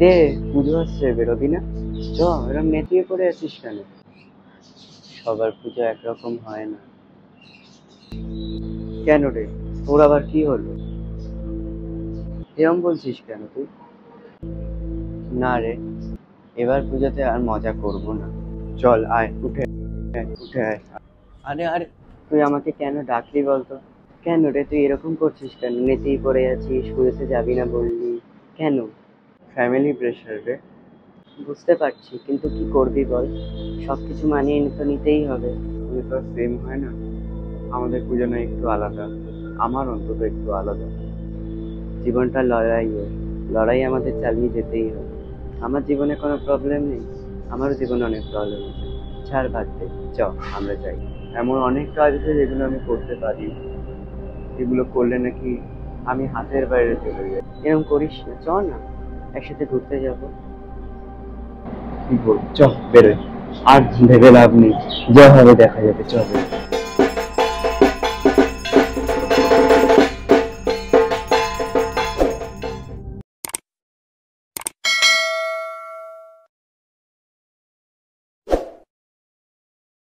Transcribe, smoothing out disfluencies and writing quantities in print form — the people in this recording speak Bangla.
কিরে, পুজো আসছে, বেরোবি না? চ, এরকম নেতিয়ে পড়ে আছিস কেন? সবার পুজো একরকম হয় না। কেন রে, তোর আবার কি হলো? এরকম বলছিস কেন তুই? না রে, এবার পুজোতে আর মজা করব না। চল আয়, উঠে আয়, উঠে আয়। আরে আরে, তুই আমাকে কেন ডাকলি বলতো? কেন রে, তুই এরকম করছিস কেন? নেতিয়ে পড়ে আছিস, পুজোতে যাবি না বললি কেন? ফ্যামিলি প্রেশার রে। বুঝতে পারছি, কিন্তু কি করবি বল? সবকিছু মানিয়ে তো নিতেই হবে। তো সেম হয় না? আমাদের পুজো না একটু আলাদা, আমার অন্তত একটু আলাদা। জীবনটা লড়াইয়ের, লড়াই আমাদের চালিয়ে যেতেই হবে। আমার জীবনে কোনো প্রবলেম নেই, আমারও জীবনে অনেক প্রবলেম আছে। ছাড়, বাদ দে, চ আমরা যাই। এমন অনেক কাজ আছে যেগুলো আমি করতে পারি, এগুলো করলে নাকি আমি হাতের বাইরে চলে যাই। এরকম করিস না, চ না, একসাথে ঘুরতে যাবো। কি বল, চ বেরোই। আর ভেবে লাভ নেই, যা হবে দেখা যাবে, চ বেরোই।